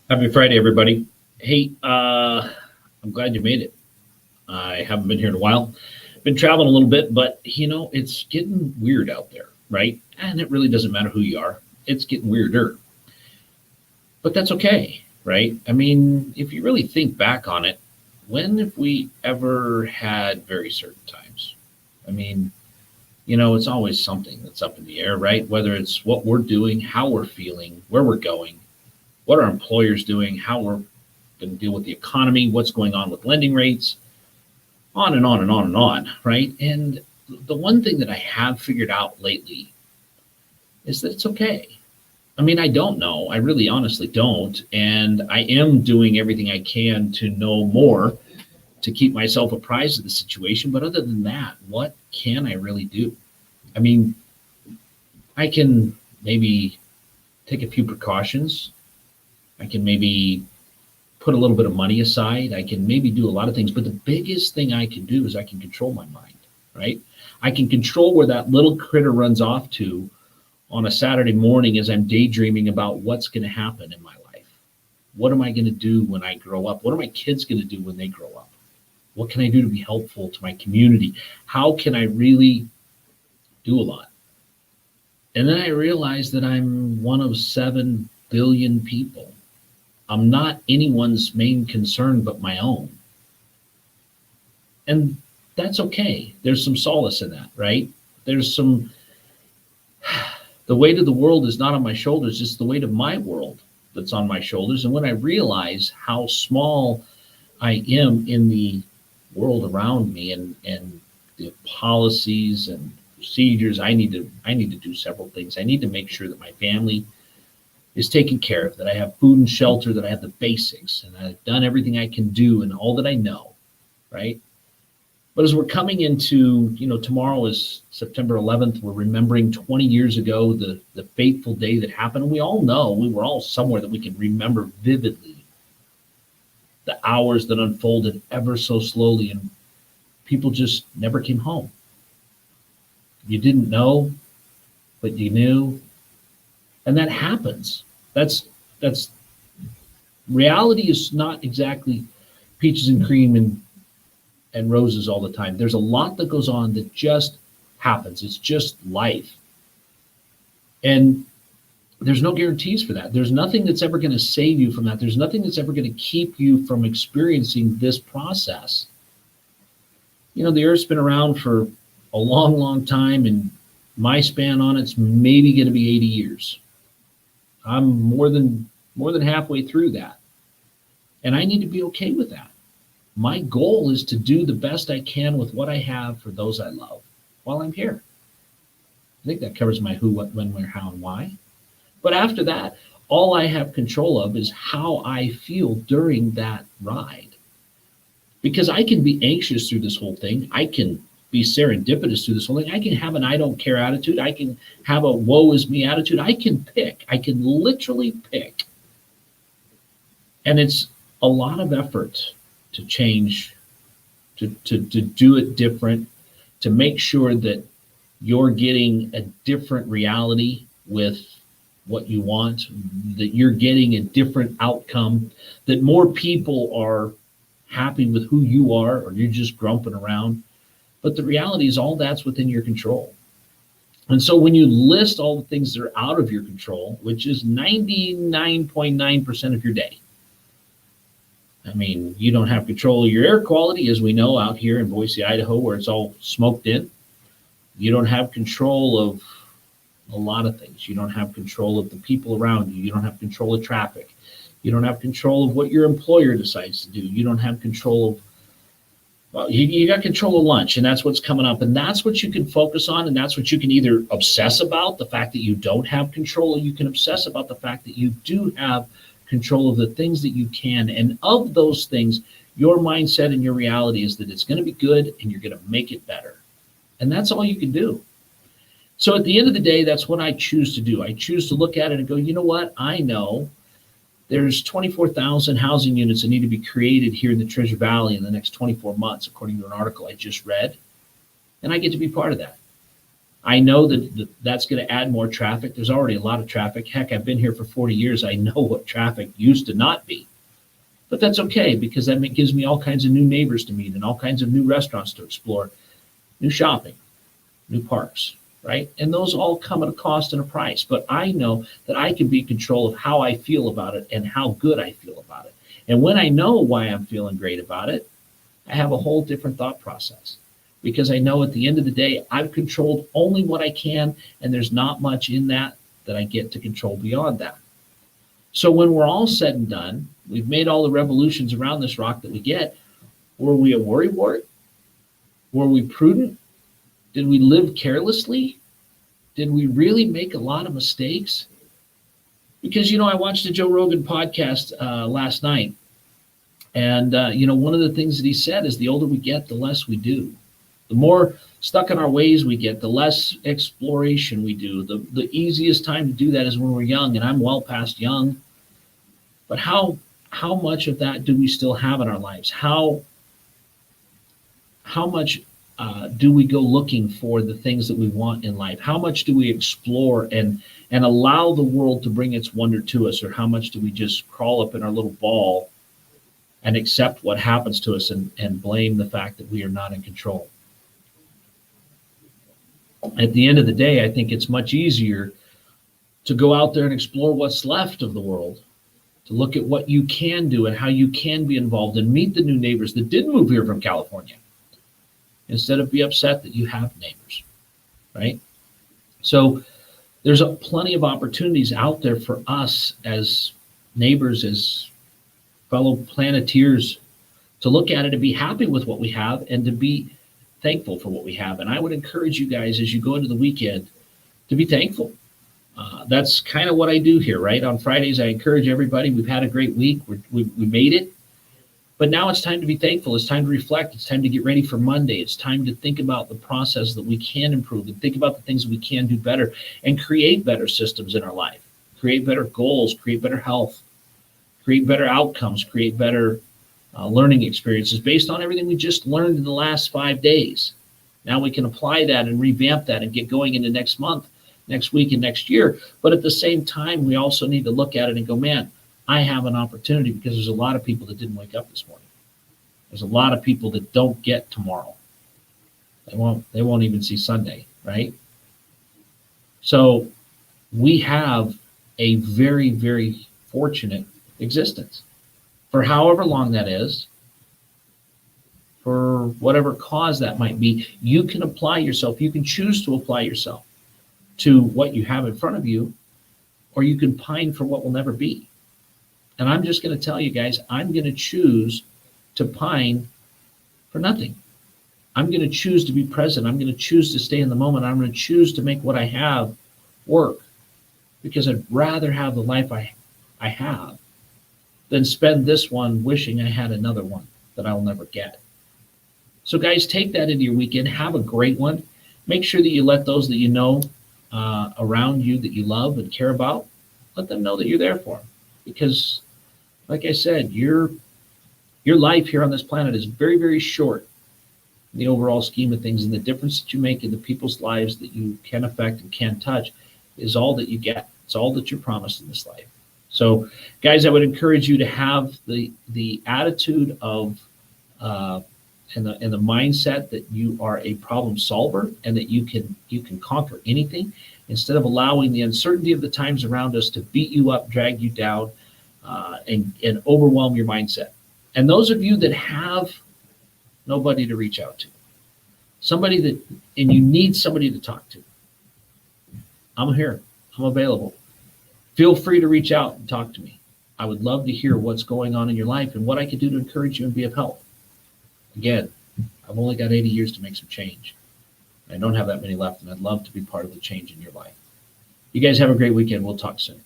Happy Friday, everybody. Hey, I'm glad you made it. I haven't been here in a while. Been traveling a little bit, but it's getting weird out there, right? And it really doesn't matter who you are. It's getting weirder, but that's okay, right? I mean, if you really think back on it, when have we ever had very certain times? I mean, it's always something that's up in the air, right? Whether it's what we're doing, how we're feeling, where we're going, what our employer's doing, how we're going to deal with the economy, what's going on with lending rates, on and on and on and on, right? And the one thing that I have figured out lately is that it's okay. I mean, I don't know. I really honestly don't. And I am doing everything I can to know more to keep myself apprised of the situation. But other than that, what can I really do? I mean, I can maybe take a few precautions. I can maybe put a little bit of money aside. I can maybe do a lot of things, but the biggest thing I can do is I can control my mind, right? I can control where that little critter runs off to on a Saturday morning as I'm daydreaming about what's going to happen in my life. What am I going to do when I grow up? What are my kids going to do when they grow up? What can I do to be helpful to my community? How can I really do a lot? And then I realized that I'm one of 7 billion people. I'm not anyone's main concern but my own. And that's okay. There's some solace in that, right? There's some, the weight of the world is not on my shoulders, it's the weight of my world that's on my shoulders. And when I realize how small I am in the world around me and the policies and procedures, I need to do several things. I need to make sure that my family is taken care of, that I have food and shelter, that I have the basics, and I've done everything I can do and all that I know, right? But as we're coming into, tomorrow is September 11th, we're remembering 20 years ago, the fateful day that happened. And we all know, we were all somewhere that we can remember vividly the hours that unfolded ever so slowly, and people just never came home. You didn't know, but you knew, and that happens. That's reality is not exactly peaches and cream and roses all the time. There's a lot that goes on that just happens. It's just life. And there's no guarantees for that. There's nothing that's ever going to save you from that. There's nothing that's ever going to keep you from experiencing this process. The Earth's been around for a long, long time, and my span on it's maybe going to be 80 years. I'm more than halfway through that. And I need to be okay with that. My goal is to do the best I can with what I have for those I love while I'm here. I think that covers my who, what, when, where, how, and why. But after that, all I have control of is how I feel during that ride. Because I can be anxious through this whole thing. I can be serendipitous through this whole thing. I can have an I don't care attitude. I can have a woe is me attitude. I can pick. I can literally pick. And it's a lot of effort to change, to do it different, to make sure that you're getting a different reality with what you want, that you're getting a different outcome, that more people are happy with who you are, or you're just grumping around. But the reality is all that's within your control. And so when you list all the things that are out of your control, which is 99.9% of your day, I mean, you don't have control of your air quality, as we know out here in Boise, Idaho, where it's all smoked in. You don't have control of a lot of things. You don't have control of the people around you. You don't have control of traffic. You don't have control of what your employer decides to do. You don't have control of, well, you got control of lunch, and that's what's coming up. And that's what you can focus on, and that's what you can either obsess about, the fact that you don't have control, or you can obsess about the fact that you do have control of the things that you can. And of those things, your mindset and your reality is that it's going to be good and you're going to make it better. And that's all you can do. So at the end of the day, that's what I choose to do. I choose to look at it and go, you know what? I know there's 24,000 housing units that need to be created here in the Treasure Valley in the next 24 months, according to an article I just read. And I get to be part of that. I know that that's going to add more traffic. There's already a lot of traffic. Heck, I've been here for 40 years. I know what traffic used to not be. But that's okay, because that gives me all kinds of new neighbors to meet and all kinds of new restaurants to explore, new shopping, new parks, right? And those all come at a cost and a price. But I know that I can be in control of how I feel about it and how good I feel about it. And when I know why I'm feeling great about it, I have a whole different thought process, because I know at the end of the day, I've controlled only what I can, and there's not much in that I get to control beyond that. So when we're all said and done, we've made all the revolutions around this rock that we get. Were we a worrywart? Were we prudent? Did we live carelessly? Did we really make a lot of mistakes? Because, I watched the Joe Rogan podcast last night. And, one of the things that he said is the older we get, the less we do. The more stuck in our ways we get, the less exploration we do. The easiest time to do that is when we're young, and I'm well past young. But how much of that do we still have in our lives? How much do we go looking for the things that we want in life? How much do we explore and allow the world to bring its wonder to us? Or how much do we just crawl up in our little ball and accept what happens to us and blame the fact that we are not in control? At the end of the day, I think it's much easier to go out there and explore what's left of the world, to look at what you can do and how you can be involved and meet the new neighbors that did move here from California, instead of be upset that you have neighbors, right? So there's plenty of opportunities out there for us as neighbors, as fellow planeteers, to look at it and be happy with what we have and to be thankful for what we have. And I would encourage you guys, as you go into the weekend, to be thankful. That's kind of what I do here, right? On Fridays, I encourage everybody. We've had a great week. We made it. But now it's time to be thankful. It's time to reflect. It's time to get ready for Monday. It's time to think about the process that we can improve and think about the things that we can do better and create better systems in our life, create better goals, create better health, create better outcomes, create better learning experiences based on everything we just learned in the last 5 days. Now we can apply that and revamp that and get going into next month, next week, and next year. But at the same time, we also need to look at it and go, man, I have an opportunity, because there's a lot of people that didn't wake up this morning. There's a lot of people that don't get tomorrow. They won't even see Sunday, right? So we have a very, very fortunate existence. For however long that is, for whatever cause that might be, you can apply yourself. You can choose to apply yourself to what you have in front of you, or you can pine for what will never be. And I'm just going to tell you guys, I'm going to choose to pine for nothing. I'm going to choose to be present. I'm going to choose to stay in the moment. I'm going to choose to make what I have work, because I'd rather have the life I have than spend this one wishing I had another one that I'll never get. So guys, take that into your weekend. Have a great one. Make sure that you let those that you know around you that you love and care about, let them know that you're there for them. Because like I said, your life here on this planet is very, very short in the overall scheme of things, and the difference that you make in the people's lives that you can affect and can touch is all that you get. It's all that you're promised in this life. So, guys, I would encourage you to have the attitude of and the mindset that you are a problem solver and that you can conquer anything, instead of allowing the uncertainty of the times around us to beat you up, drag you down, and overwhelm your mindset. And those of you that have nobody to reach out to, and you need somebody to talk to, I'm here. I'm available. Feel free to reach out and talk to me. I would love to hear what's going on in your life and what I can do to encourage you and be of help. Again, I've only got 80 years to make some change. I don't have that many left, and I'd love to be part of the change in your life. You guys have a great weekend. We'll talk soon.